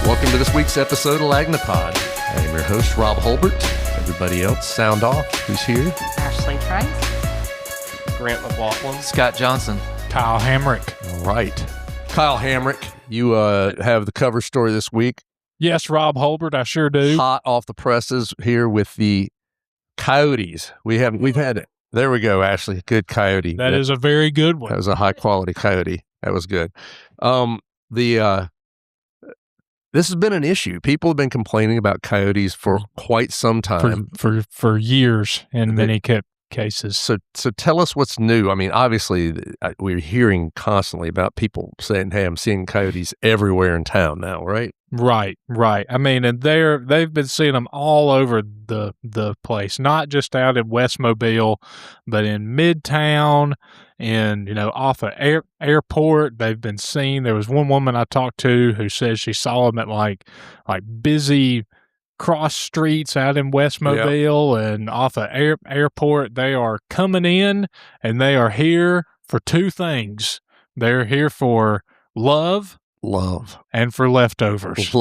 Welcome to this week's episode of Lagnapod. I am your host, Rob Holbert. Everybody else, sound off. Who's here? Ashley Trank. Grant LeBwalk. Scott Johnson. Kyle Hamrick. All right. Kyle Hamrick, you have the cover story this week. Yes, Rob Holbert, I sure do. Hot off the presses here with the Coyotes. We've had it. There we go, Ashley. Good coyote. That is a very good one. That was a high quality coyote. That was good. This has been an issue. People have been complaining about coyotes for quite some time. For years in many cases. So tell us what's new. I mean, obviously, we're hearing constantly about people saying, hey, I'm seeing coyotes everywhere in town now, right? Right. I mean, and they've been seeing them all over the place, not just out in West Mobile, but in Midtown and, off of airport. They've been seen. There was one woman I talked to who said she saw them at like busy cross streets out in West Mobile and off of airport. They are coming in, and they are here for two things. They're here for love, and for leftovers.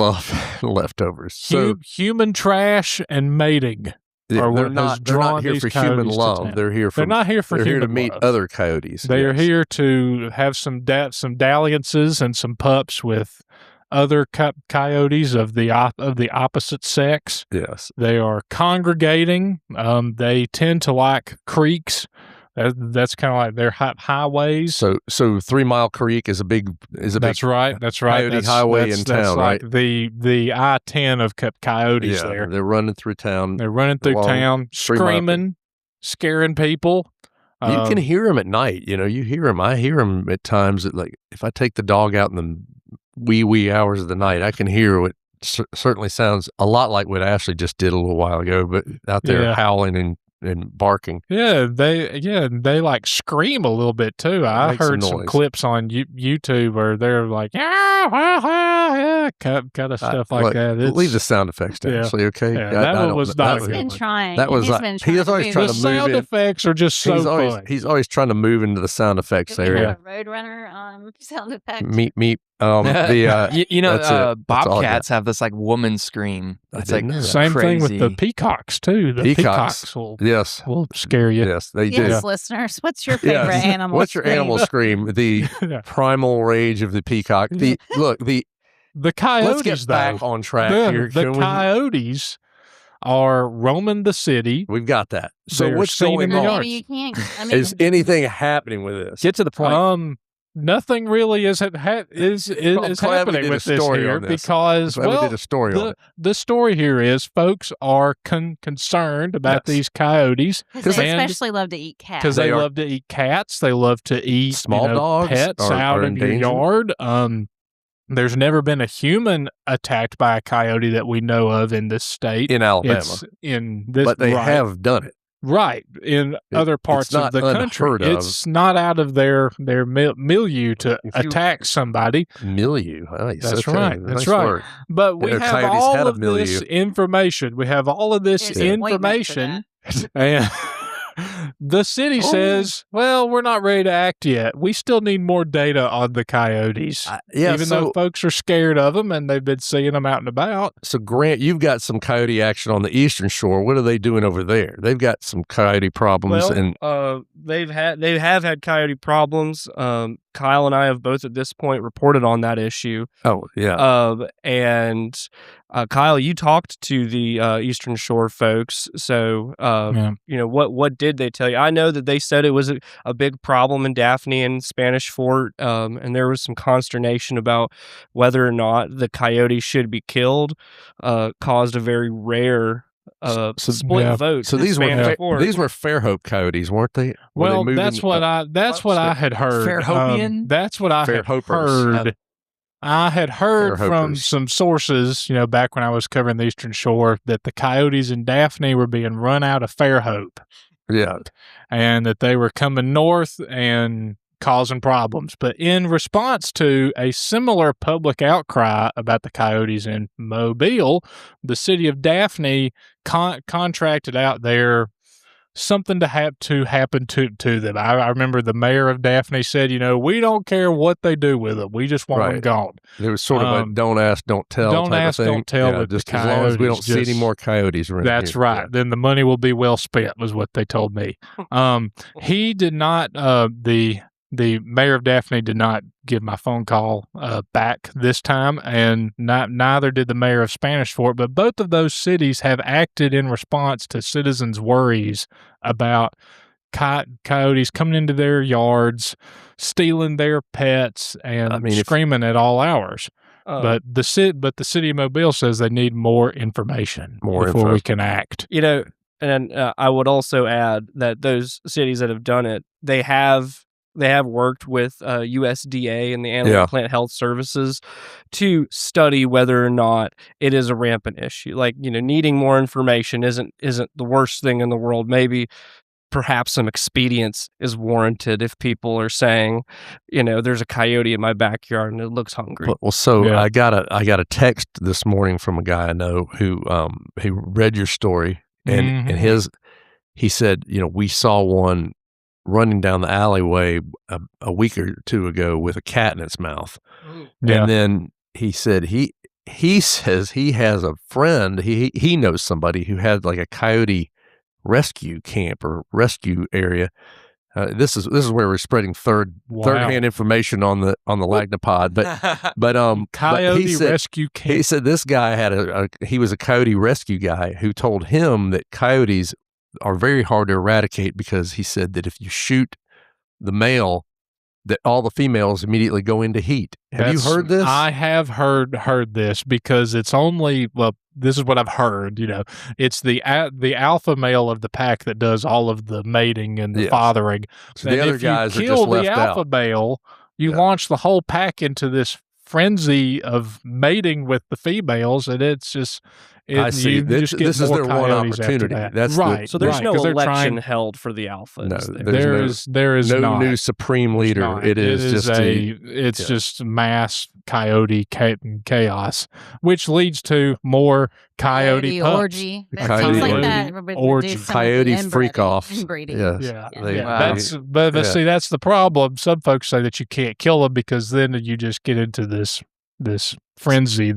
Leftovers. So human trash and mating. They're not here for human love. They're not here for human love. To meet other coyotes. They are here to have some dalliances and some pups with other coyotes of the opposite sex. Yes. They are congregating. They tend to like creeks. That's kind of like their highways. So 3 Mile Creek is a big. That's right. Coyote highway in town, right? Like the I-10 of coyotes. Yeah, there. They're running through town. They're running through town, screaming, scaring people. You can hear them at night. You hear them. I hear them at times. If I take the dog out in the wee hours of the night, I can hear what certainly sounds a lot like what Ashley just did a little while ago, but out there howling and barking. They like scream a little bit too. I heard some clips on YouTube where they're like kind of stuff like that. Leave the sound effects to Ashley, okay? That one was not. He's been trying. That was he's always trying to move in. The sound effects are just so fun. He's always trying to move into the sound effects area. Roadrunner sound effect. Meep. Bobcats have this like woman scream. It's like same crazy. thing with the peacocks too. The peacocks will scare you. Yes, they do. Yes, listeners. What's your favorite animal? What's your animal scream? The primal rage of the peacock. The coyotes. Let's get back on track here. The coyotes are roaming the city. We've got that. So what's going on? Is anything happening with this? Get to the point. Nothing really is happening with this here because the story here is folks are concerned about these coyotes because they especially love to eat cats. Because they love to eat cats, they love to eat small dogs, pets out in your yard. There's never been a human attacked by a coyote that we know of in this state. In Alabama, but they have done it. Right. In other parts of the country. It's not out of their milieu to attack somebody. Milieu. That's right. That's right. Word. But we have all of this information. And the city says, well, we're not ready to act yet. We still need more data on the coyotes. Even though folks are scared of them and they've been seeing them out and about. So, Grant, you've got some coyote action on the Eastern Shore. What are they doing over there? They've got some coyote problems. They have had coyote problems. Kyle and I have both at this point reported on that issue. Oh, yeah. And Kyle, you talked to the Eastern Shore folks. So, what did they tell you? I know that they said it was a big problem in Daphne and Spanish Fort, and there was some consternation about whether or not the coyote should be killed. Caused a very rare split vote. So these were Fairhope coyotes, weren't they? Well, that's what I had heard. Fairhopian? That's what I had heard. I had heard from some sources, back when I was covering the Eastern Shore, that the coyotes in Daphne were being run out of Fairhope. Yeah. And that they were coming north and causing problems. But in response to a similar public outcry about the coyotes in Mobile, the city of Daphne contracted out their something to happen to them. I remember the mayor of Daphne said, we don't care what they do with them. We just want them gone. It was sort of a don't ask, don't tell Don't type ask, of thing. don't tell. Yeah, with just the as long as we don't coyotes, see any more coyotes around That's here. right. Then the money will be well spent, was what they told me. He did not, the mayor of Daphne did not give my phone call back this time, and neither did the mayor of Spanish Fort, but both of those cities have acted in response to citizens' worries about coyotes coming into their yards, stealing their pets, and screaming at all hours. But the city of Mobile says they need more information before we can act. And I would also add that those cities that have done it, they have worked with USDA and the Animal and Plant Health Services to study whether or not it is a rampant issue. Like, needing more information isn't the worst thing in the world. Maybe perhaps some expedience is warranted if people are saying, there's a coyote in my backyard and it looks hungry. I got a text this morning from a guy I know who he read your story and he said, we saw one running down the alleyway a week or two ago with a cat in its mouth. And then he said he says he has a friend, he knows somebody who had like a coyote rescue camp or rescue area. This is where we're spreading third-hand information on the Lagnapod, but coyote rescue camp. He said this guy he was a coyote rescue guy who told him that coyotes are very hard to eradicate because he said that if you shoot the male, that all the females immediately go into heat. Have you heard this? I have heard this because it's only, this is what I've heard, it's the alpha male of the pack that does all of the mating and the fathering. So the other guys are just left out. If you kill the alpha male, you launch the whole pack into this frenzy of mating with the females, and it's just... I see. This is their one opportunity. That's right. So there's no election held for the alphas. No, there is no not. new supreme leader. It is just mass coyote chaos, which leads to more coyote pups. Orgy. Coyote freak off. Inbreeding. Yes. See, that's the problem. Some folks say that you can't kill them because then you just get into this frenzy,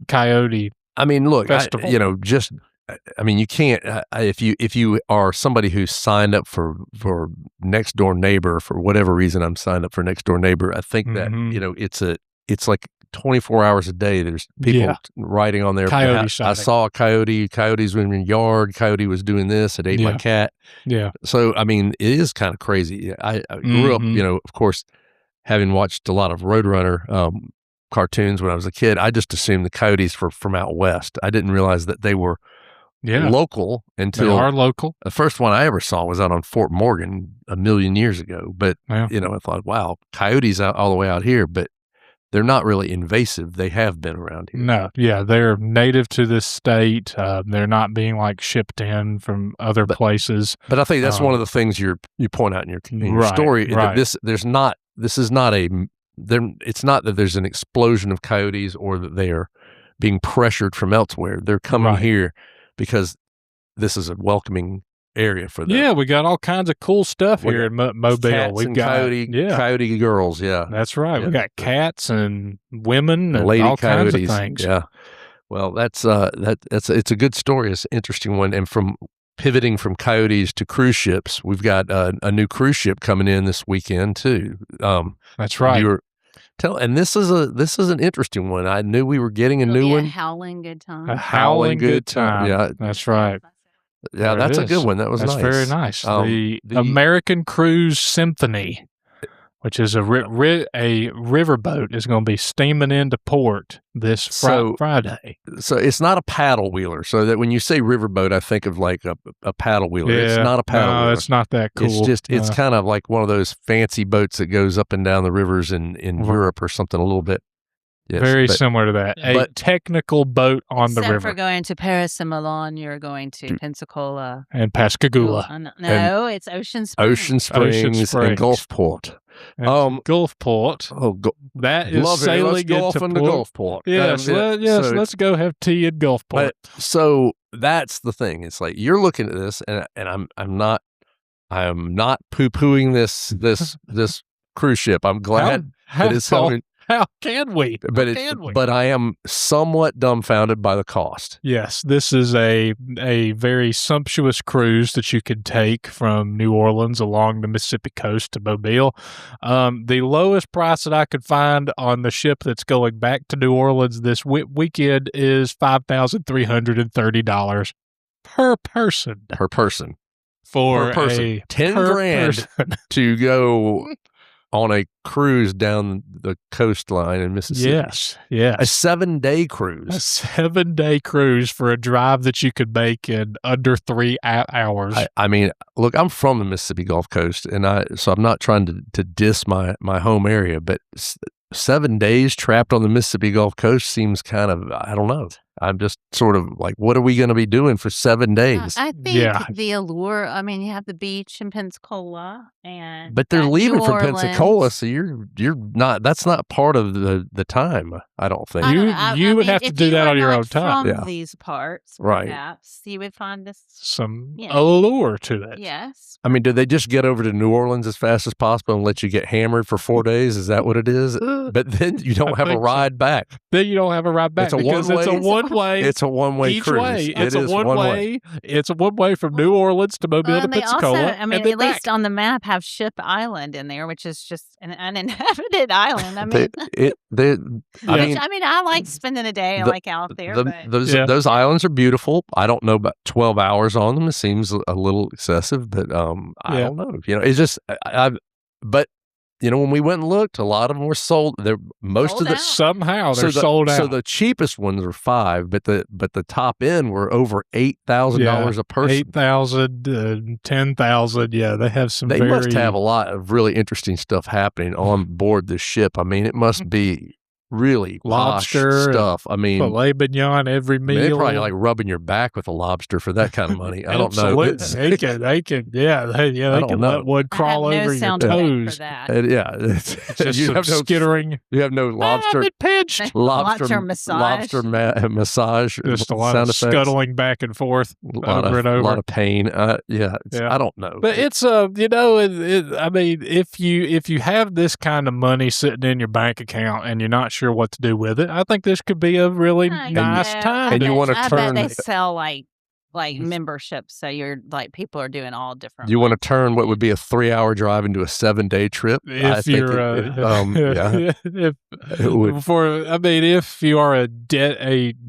coyote. I mean, look, you can't, if you are somebody who's signed up for Next Door Neighbor, for whatever reason I'm signed up for Next Door Neighbor, I think that, it's like 24 hours a day. There's people writing on there. I saw a coyote. Coyotes were in the yard. Coyote was doing this. It ate my cat. Yeah. So, I mean, it is kind of crazy. I grew up, of course, having watched a lot of Roadrunner, cartoons when I was a kid. I just assumed the coyotes were from out west. I didn't realize that they were local until they are local. The first one I ever saw was out on Fort Morgan a million years ago. But I thought, wow, coyotes all the way out here, but they're not really invasive. They have been around here. No, they're native to this state. They're not being shipped in from other places. But I think that's one of the things you point out in your story. That it's not that there's an explosion of coyotes or that they are being pressured from elsewhere. They're coming here because this is a welcoming area for them. Yeah, we got all kinds of cool stuff here in Mobile. We've got coyote girls. Yeah, that's right. We got cats and women and lady all coyotes. Kinds of things. Yeah. Well, it's a good story. It's an interesting one. And from pivoting from coyotes to cruise ships, we've got a new cruise ship coming in this weekend too. That's right. And this is an interesting one. I knew we were getting a new one. A howling good time. A howling good time. Yeah, that's right. Yeah, that's a good one. That's nice. Very nice. The American Cruise Symphony, which is a riverboat, is going to be steaming into port this Friday. So it's not a paddle wheeler. So that when you say riverboat, I think of like a paddle wheeler. Yeah, it's not a paddle wheeler. It's not that cool. It's kind of like one of those fancy boats that goes up and down the rivers in Europe or something a little bit. Yes, very similar to that. A technical boat on the river. Except for going to Paris and Milan, you're going to Pensacola. And Pascagoula. No, it's Ocean Springs. Ocean Springs and Gulfport. Gulfport. Oh, that is love it. sailing Let's golf into in the Gulfport. Yes, let's go have tea in Gulfport. But, so that's the thing. It's like you're looking at this, and I'm not poo-pooing this cruise ship. I'm glad that it's something. How can we? But I am somewhat dumbfounded by the cost. Yes, this is a very sumptuous cruise that you could take from New Orleans along the Mississippi coast to Mobile. The lowest price that I could find on the ship that's going back to New Orleans this weekend is $5,330 per person. Per person. For per person. a 10 grand to go on a cruise down the coastline in Mississippi. Yes. A 7-day cruise. A 7-day cruise for a drive that you could make in under 3 hours. I mean, look, I'm from the Mississippi Gulf Coast, and so I'm not trying to diss my home area, but 7 days trapped on the Mississippi Gulf Coast seems kind of, I don't know. I'm just sort of like, what are we going to be doing for 7 days? I think the allure, I mean, you have the beach in Pensacola, but they're leaving from Pensacola, so you're not, that's not part of the time, I don't think. You would have to do that on your own time. From these parts, perhaps, you would find some allure to it. Yes. I mean, do they just get over to New Orleans as fast as possible and let you get hammered for 4 days? Is that what it is? But then you don't have a ride back. Then you don't have a ride back because it's a one-way. It's a one-way each cruise. Way. It's a one-way. It's a one-way from New Orleans to Mobile to Pensacola. Also, I mean, at least on the map, have Ship Island in there, which is just an uninhabited island. I mean, I like spending a day out there. Those islands are beautiful. I don't know about 12 hours on them. It seems a little excessive, but I don't know. It's just but. When we went and looked, a lot of them were sold. Somehow they're sold out. So the cheapest ones were $5,000, but the top end were over $8,000 a person. $8,000, $10,000. Yeah, they have some. They must have a lot of really interesting stuff happening on board this ship. I mean, it must be really lobster stuff. I mean, filet mignon every meal. They're probably like rubbing your back with a lobster for that kind of money. I don't know. They can let one crawl over your toes. It's just some skittering. You have no lobster. I've been pinched. Lobster massage. Massage. Just a lot of scuttling back and forth over and over. A lot of pain. I don't know. But it's I mean, if you have this kind of money sitting in your bank account and you're not sure what to do with it, I think this could be a really nice time. And you want to turn. I bet they sell like memberships, so you're like people are doing all different. You want to turn what would be a 3-hour drive into a 7-day trip. If you are a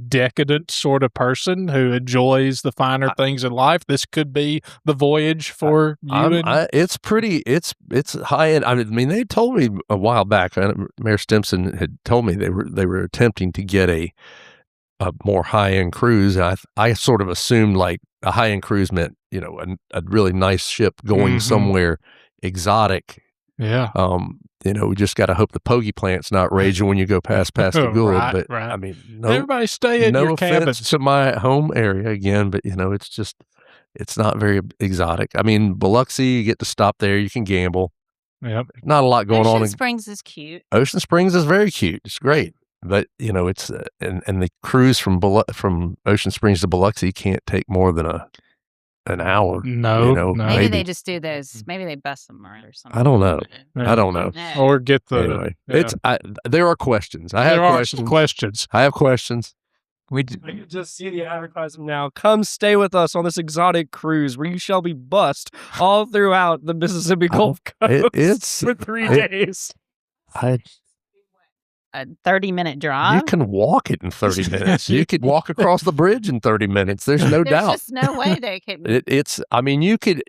decadent sort of person who enjoys the finer things in life, this could be the voyage for you. It's high end. I mean, they told me a while back. Mayor Stimson had told me they were attempting to get a more high-end cruise. I sort of assumed like a high-end cruise meant, a really nice ship going somewhere exotic. Yeah. We just got to hope the pogey plant's not raging when you go past Pascagoula. Right. I mean, everybody stay in your cabins. To my home area again, but it's not very exotic. I mean, Biloxi, you get to stop there. You can gamble. Yep. Not a lot going on. Ocean Springs is cute. Ocean Springs is very cute. It's great. But it's and the cruise from Ocean Springs to Biloxi can't take more than an hour. No, maybe they just do those. Maybe they bust them around or something. I don't know. Or get the anyway. There are questions. I have questions. I have questions. We can just see the advertisement now. Come stay with us on this exotic cruise where you shall be bussed all throughout the Mississippi Gulf Coast for 3 days. A 30-minute drive. You can walk it in 30 minutes. You could walk across the bridge in 30 minutes. There's no doubt. There's just no way they could. I mean, you could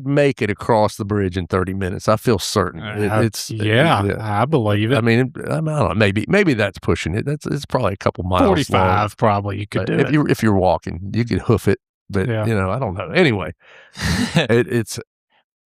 make it across the bridge in 30 minutes. I feel certain. I believe it. I mean, I don't know. Maybe that's pushing it. It's probably a couple miles. 45 long. Probably you could do it. If you're walking, you could hoof it. But I don't know. Anyway, it's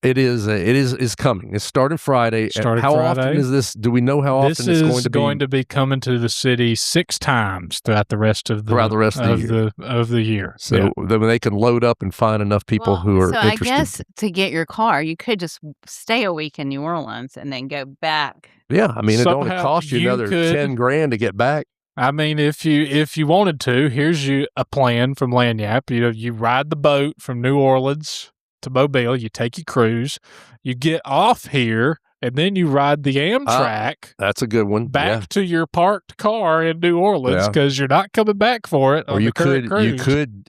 It is coming. It started Friday. How often is this? Do we know how often it's going to be? This is going to be coming to the city 6 times throughout the rest of the year. So then they can load up and find enough people who are interested. I guess to get your car, you could just stay a week in New Orleans and then go back. Yeah, I mean, it only cost you another $10,000 to get back. I mean, if you wanted to, here's a plan from Lagniappe. You ride the boat from New Orleans to Mobile, you take your cruise, you get off here, and then you ride the Amtrak. That's a good one. Back to your parked car in New Orleans because you're not coming back for it. Or you could,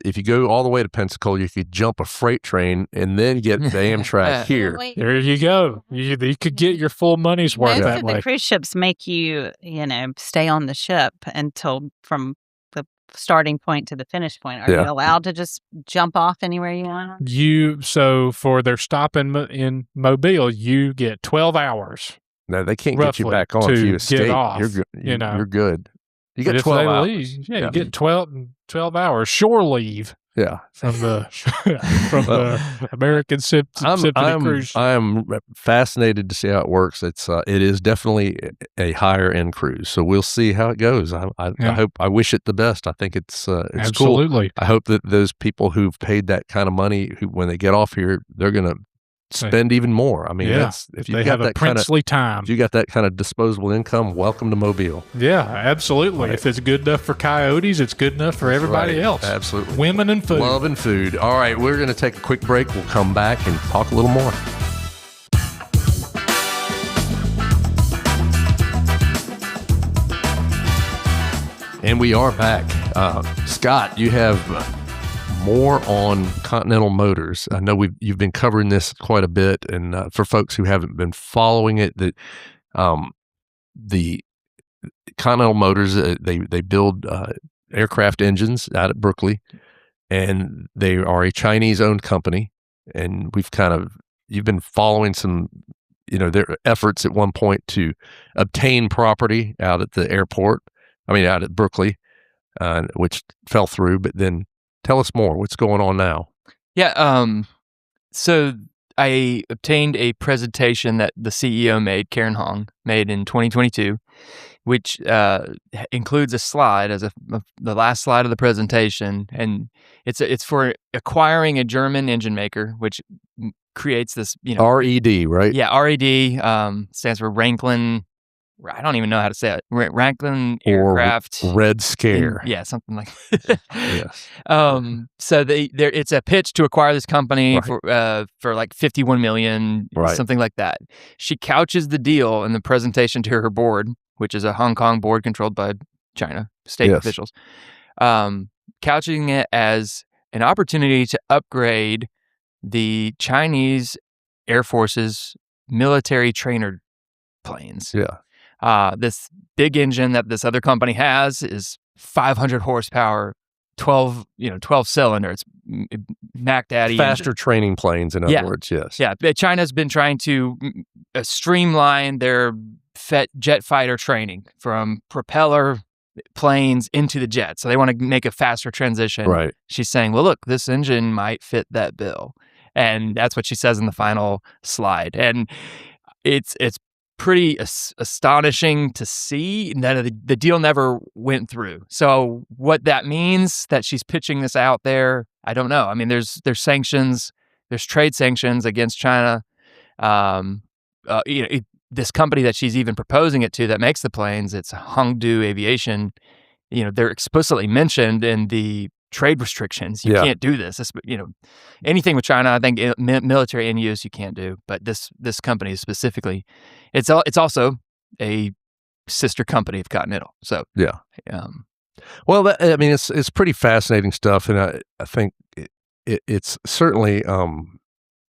if you go all the way to Pensacola, you could jump a freight train and then get the Amtrak here. There you go. You could get your full money's worth that way. Most of the cruise ships make you, stay on the ship until from starting point to the finish point. Are you allowed to just jump off anywhere you want? So for their stop in Mobile, you get 12 hours. No, they can't get you back on if you escape. You're good. You get 12 hours. You get 12 hours shore leave. Yeah, from the American Symphony Cruise. I am fascinated to see how it works. It is definitely a higher end cruise, so we'll see how it goes. I wish it the best. I think it's absolutely cool. I hope that those people who've paid that kind of money, when they get off here, they're going to spend even more. I mean, if you have a princely time. If you got that kind of disposable income, welcome to Mobile. Yeah, absolutely. Right. If it's good enough for coyotes, it's good enough for everybody else. Absolutely. Women and food. Love and food. All right, we're going to take a quick break. We'll come back and talk a little more. And we are back. Scott, you have more on Continental Motors. I know you've been covering this quite a bit, and for folks who haven't been following it, that the Continental Motors they build aircraft engines out at Brookley, and they are a Chinese-owned company. And you've been following some, their efforts at one point to obtain property out at the airport. Out at Brookley, which fell through, but then. Tell us more. What's going on now? Yeah. So I obtained a presentation that the CEO made, Karen Hong, made in 2022, which includes a slide as the last slide of the presentation, and it's for acquiring a German engine maker, which creates this, RED, right? Yeah, RED stands for Ranklin. I don't even know how to say it. Ranklin Aircraft. Or Red Scare. Yeah, something like that. Yes. So it's a pitch to acquire this company for like $51 million, something like that. She couches the deal in the presentation to her board, which is a Hong Kong board controlled by China, state officials, couching it as an opportunity to upgrade the Chinese Air Force's military trainer planes. Yeah. This big engine that this other company has is 500 horsepower, 12 cylinder. It's Mac Daddy faster engine. Training planes, in other words. Yes. Yeah. China's been trying to streamline their jet fighter training from propeller planes into the jet. So they want to make a faster transition. Right. She's saying, well, look, this engine might fit that bill. And that's what she says in the final slide. And it's pretty astonishing to see that the deal never went through. So what that means that she's pitching this out there, I don't know. I mean, there's sanctions, there's trade sanctions against China. This company that she's even proposing it to that makes the planes, it's Hongdu Aviation. They're explicitly mentioned in the trade restrictions. You can't do this. Anything with China, I think military end use you can't do. But this company specifically, it's also a sister company of Continental. So yeah. Well, it's pretty fascinating stuff, and I think it's certainly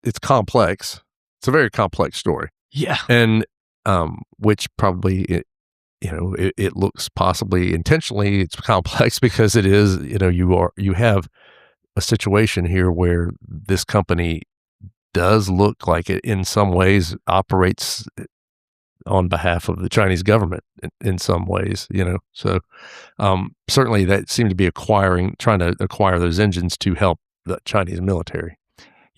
it's complex. It's a very complex story. Yeah, and which probably. It looks possibly intentionally it's complex because it is, you have a situation here where this company does look like it in some ways operates on behalf of the Chinese government in some ways, So certainly that seemed to be trying to acquire those engines to help the Chinese military.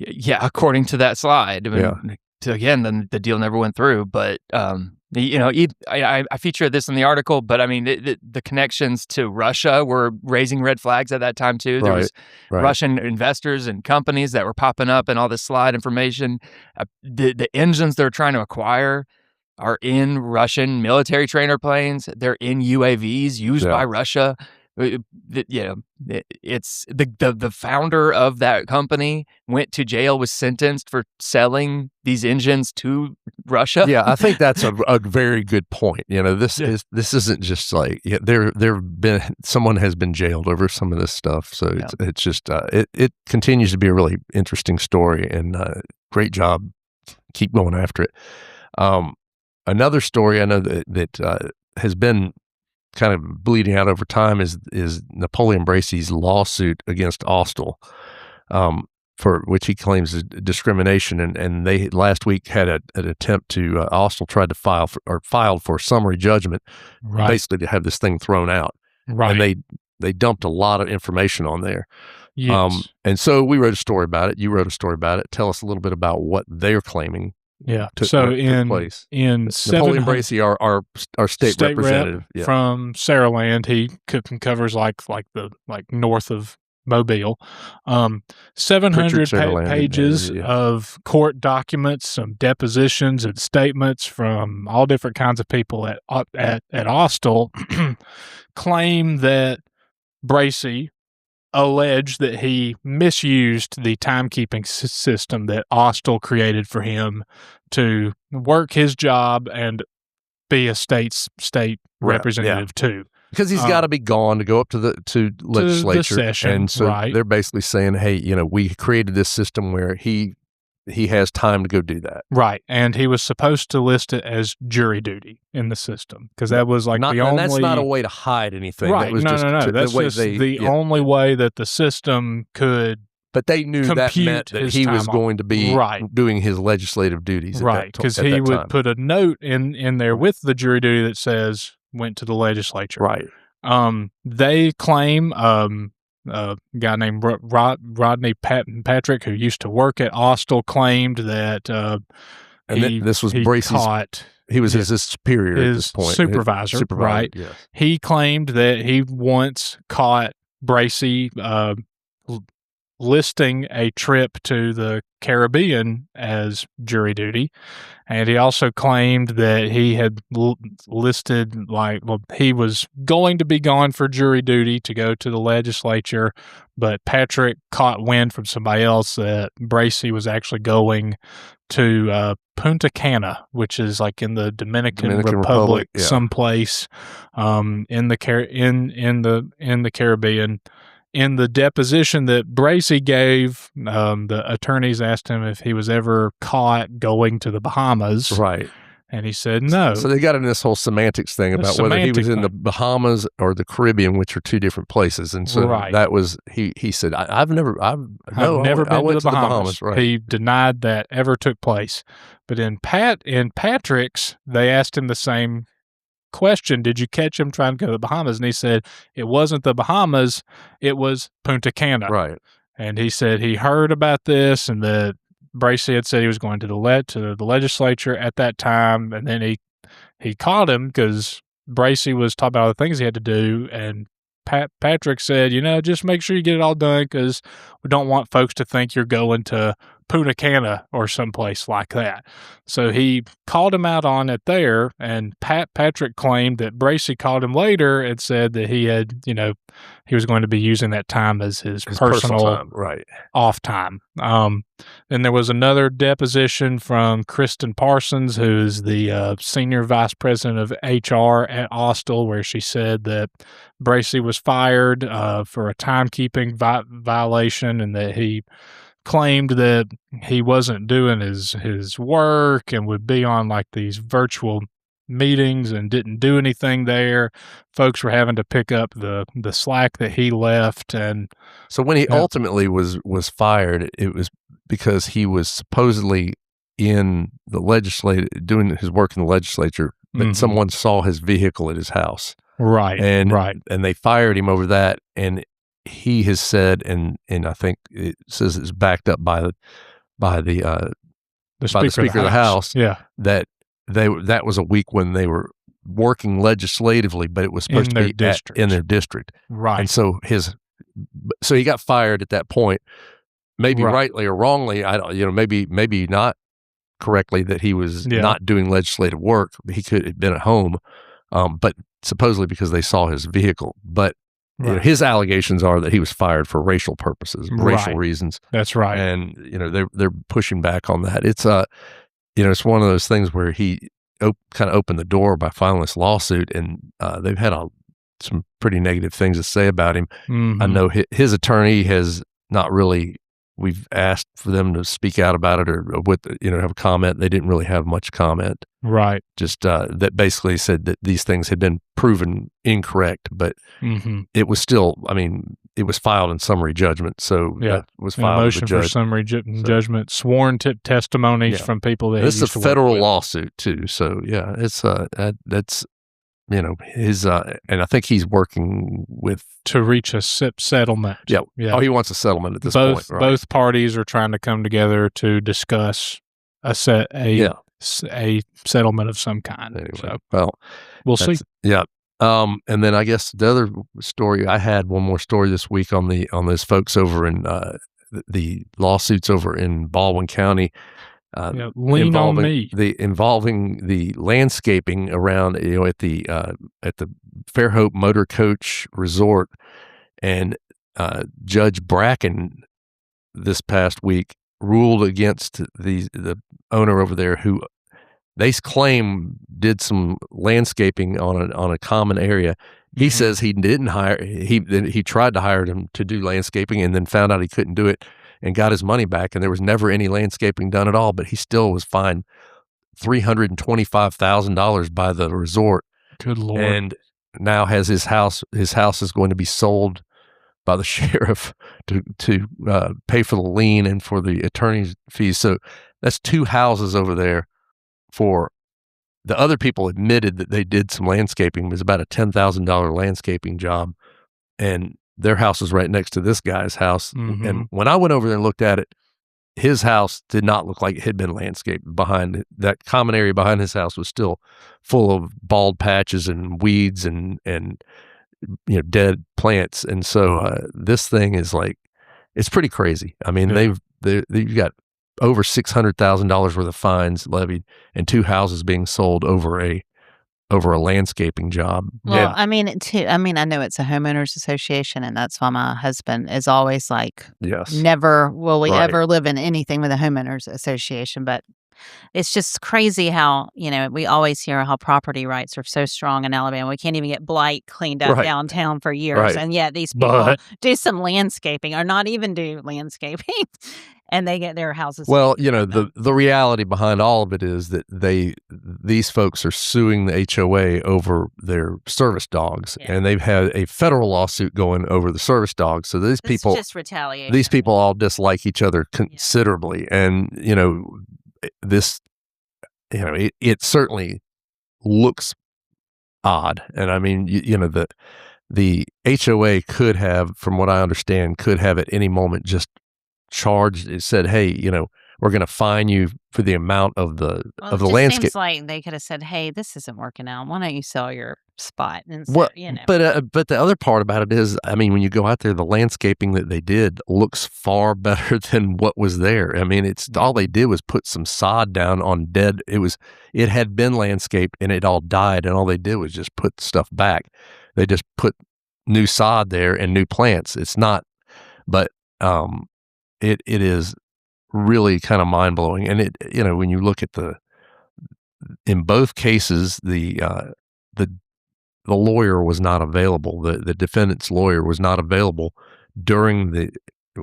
Yeah, according to that slide. Again, then the deal never went through. But I feature this in the article. But I mean, the connections to Russia were raising red flags at that time too. There was Russian investors and companies that were popping up and all this slide information. The engines they're trying to acquire are in Russian military trainer planes. They're in UAVs used by Russia. It's the founder of that company went to jail, was sentenced for selling these engines to Russia. Yeah, I think that's a very good point. This isn't just like someone has been jailed over some of this stuff. So it's just it continues to be a really interesting story, and great job. Keep going after it. Another story I know that has been kind of bleeding out over time is Napoleon Bracey's lawsuit against Austell, for which he claims is discrimination. And they last week had an attempt to Austell tried to filed for summary judgment, basically to have this thing thrown out. Right. And they dumped a lot of information on there. Yes. And so we wrote a story about it. You wrote a story about it. Tell us a little bit about what they're claiming. Yeah. So in Napoleon Bracey, our state representative from Saraland, he covers like north of Mobile. 700 pages of court documents, some depositions and statements from all different kinds of people at Austell claim that Bracey alleged that he misused the timekeeping system that Austell created for him to work his job and be a state representative too. Because he's got to be gone to go up to legislature, the session, and so they're basically saying, "Hey, we created this system where he has time to go do that." Right, and he was supposed to list it as jury duty in the system because that was the only. And that's not a way to hide anything. Right? That was no. That's just the only way that the system could. But they knew that meant that he was going to be doing his legislative duties. Right, because he would put a note in there with the jury duty that says went to the legislature. Right. They claim a guy named Rodney Patrick, who used to work at Austell, claimed that this was Bracey's. He was his superior at this point. Supervisor, right? Yeah. He claimed that he once caught Bracey listing a trip to the Caribbean as jury duty. And he also claimed that he had listed, he was going to be gone for jury duty to go to the legislature, but Patrick caught wind from somebody else that Bracey was actually going to Punta Cana, which is like in the Dominican Republic someplace in the Caribbean. In the deposition that Bracey gave, the attorneys asked him if he was ever caught going to the Bahamas. Right. And he said no. So they got in this whole semantics thing about whether he was in the Bahamas or the Caribbean, which are two different places. And so that was, he said, I've never been to the Bahamas. Right. He denied that ever took place. But in Patrick's, they asked him the same question, did you catch him trying to go to the Bahamas? And he said it wasn't the Bahamas, it was Punta Cana. Right. And he said he heard about this and that Bracey had said he was going to the legislature at that time, and then he caught him because Bracey was talking about all the things he had to do, and Patrick said, just make sure you get it all done because we don't want folks to think you're going to Punta Cana or someplace like that. So he called him out on it there, and Patrick claimed that Bracey called him later and said that he had, he was going to be using that time as his personal time. Off time. Then there was another deposition from Kristen Parsons, who's the senior vice president of HR at Austell, where she said that Bracey was fired for a timekeeping violation and that he claimed that he wasn't doing his work and would be on these virtual meetings and didn't do anything there. Folks were having to pick up the slack that he left. And so when he ultimately was fired, it was because he was supposedly in the legislature doing his work in the legislature, but someone saw his vehicle at his house. Right. And they fired him over that. And he has said, and I think it says it's backed up by by the Speaker of the House. Yeah, that was a week when they were working legislatively, but it was supposed to be in their district. Right. And so he got fired at that point, maybe rightly or wrongly. I don't, maybe not correctly, that he was not doing legislative work. He could have been at home, but supposedly because they saw his vehicle. But his allegations are that he was fired for racial purposes, racial reasons. That's right. And they're pushing back on that. It's it's one of those things where he kind of opened the door by filing this lawsuit, and they've had some pretty negative things to say about him. Mm-hmm. I know his attorney has not really. We've asked for them to speak out about it or have a comment. They didn't really have much comment. Right. Just that basically said that these things had been proven incorrect, but it was still. I mean, it was filed in summary judgment, so that was filed. A motion for summary judgment, sworn testimonies from people that. This is a federal lawsuit too, so it's that's. His and I think he's working to reach a settlement. Yeah. Oh, he wants a settlement at this point. Right? Both parties are trying to come together to discuss a settlement of some kind. Anyway, so, well, we'll see. Yeah. And then I guess the other story, I had one more story this week on those folks over in the lawsuits over in Baldwin County. Involving the landscaping around at the Fairhope Motor Coach Resort, and Judge Bracken this past week ruled against the owner over there, who they claim did some landscaping on a common area. He says he didn't hire. He tried to hire him to do landscaping and then found out he couldn't do it, and got his money back, and there was never any landscaping done at all, but he still was fined $325,000 by the resort. Good Lord. And now has his house is going to be sold by the sheriff to pay for the lien and for the attorney's fees. So that's 2 houses over there. For the other people admitted that they did some landscaping. It was about a $10,000 landscaping job, and their house was right next to this guy's house. And when I went over there and looked at it, his house did not look like it had been landscaped. Behind that common area behind his house was still full of bald patches and weeds and dead plants. And so this thing is it's pretty crazy. I mean, they've got over $600,000 worth of fines levied and 2 houses being sold over a landscaping job. Well, I mean, I know it's a homeowners association, and that's why my husband is always like, never will we ever live in anything with a homeowners association. But it's just crazy how, we always hear how property rights are so strong in Alabama. We can't even get blight cleaned up downtown for years. And yet these people do some landscaping or not even do landscaping. And they get their houses. Well, the reality behind all of it is that these folks are suing the HOA over their service dogs, and they've had a federal lawsuit going over the service dogs. So these people, just retaliation. These people all dislike each other considerably, and this, it certainly looks odd. And I mean, the HOA could have, from what I understand, at any moment just charged. It said, "Hey, we're going to fine you for the amount of the landscape." Seems like they could have said, "Hey, this isn't working out. Why don't you sell your spot?" And but the other part about it is, I mean, when you go out there, the landscaping that they did looks far better than what was there. I mean, it's all they did was put some sod down on dead. It had been landscaped and it all died, and all they did was just put stuff back. They just put new sod there and new plants. It's not, but It is really kind of mind blowing, and when you look at in both cases, the lawyer was not available. The defendant's lawyer was not available during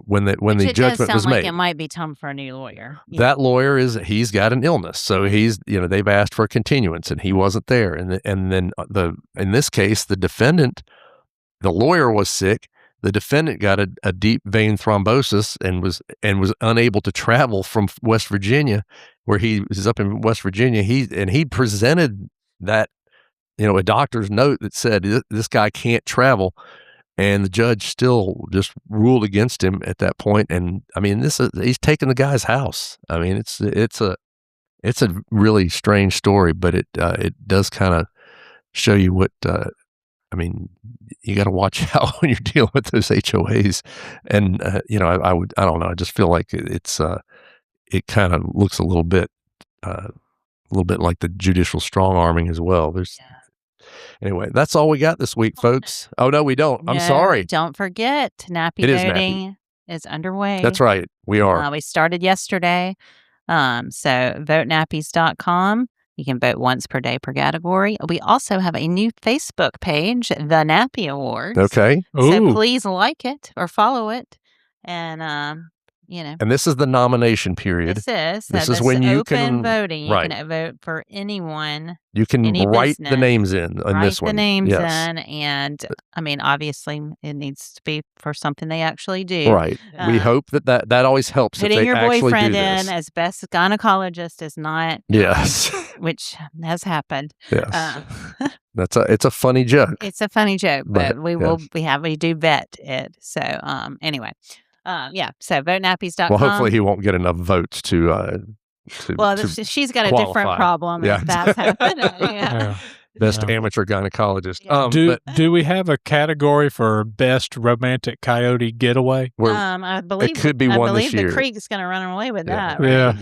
when the judgment was made. Like it might be time for a new lawyer. That lawyer he's got an illness, so they've asked for a continuance, and he wasn't there. And then in this case, the lawyer was sick. The defendant got a deep vein thrombosis and was unable to travel from West Virginia, where he was up in West Virginia. He presented that, a doctor's note that said this guy can't travel, And the judge still just ruled against him at that point. And I mean, he's taking the guy's house. I mean, it's a really strange story, but it does kind of show you what, I mean, you got to watch out when you're dealing with those HOAs. And, I don't know. I just feel like it kind of looks a little bit like the judicial strong arming as well. Anyway, that's all we got this week, folks. Oh, no, we don't. I'm sorry. Don't forget, Nappy voting is underway. That's right. We are. We started yesterday. So votenappies.com. You can vote once per day per category. We also have a new Facebook page, The Nappy Awards. Okay. So please like it or follow it. And, And this is the nomination period. This is when you can voting. You can vote for anyone. You can write the names in this one. Write the names in, and I mean, obviously, it needs to be for something they actually do. Right. We hope that always helps. Putting your boyfriend in as best gynecologist is not. Yes. Which has happened. Yes. It's a funny joke. It's a funny joke, but we do vet it. So anyway. So votenappies.com. Well, hopefully he won't get enough votes to she's got a qualify. Different problem if that's happening. Best amateur gynecologist. Do we have a category for best romantic coyote getaway? I believe it could be one this year. The creek's going to run away with that. Right?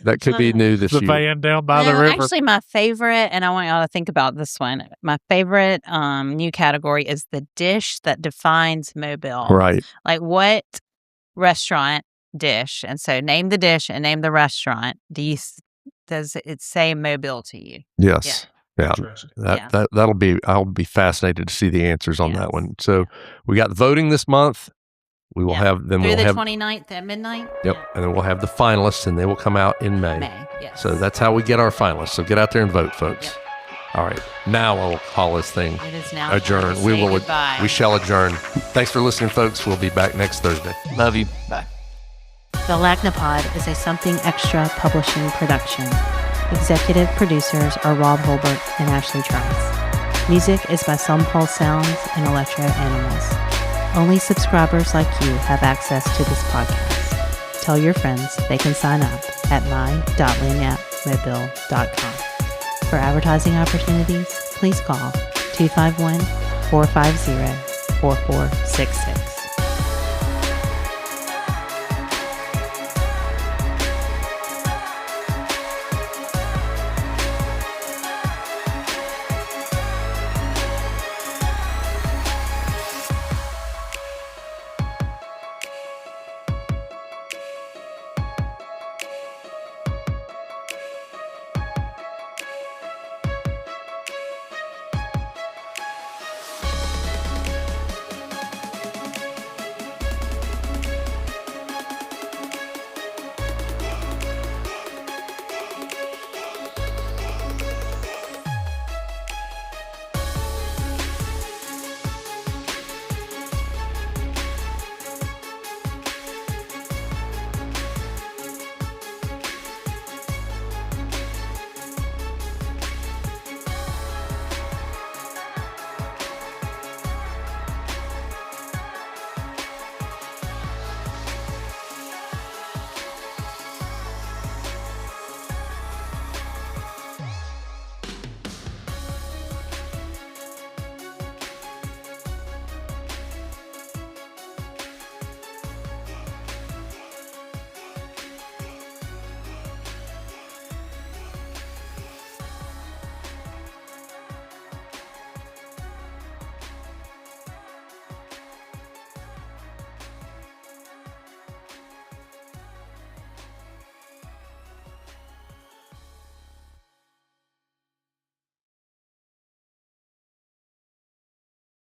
That could be new this year. The van down by the river. Actually, my favorite, and I want y'all to think about this one. My favorite new category is the dish that defines Mobile. Right. Like what restaurant dish, and so name the dish and name the restaurant. Does it say Mobile to you? Yes. Yeah. I'll be fascinated to see the answers on that one. So we got voting this month. We will have them through the 29th at midnight. Yep. And then we'll have the finalists, and they will come out in May. Yes. So that's how we get our finalists. So get out there and vote, folks. Yep. All right. Now I'll call this thing It is now adjourn. We shall adjourn. Thanks for listening, folks. We'll be back next Thursday. Love you. Bye. The Lagnapod is a Something Extra publishing production. Executive producers are Rob Holbert and Ashley Trank. Music is by Some Pulse Sounds and Electro Animals. Only subscribers like you have access to this podcast. Tell your friends they can sign up at my.lagnapmobile.com. For advertising opportunities, please call 251-450-4466.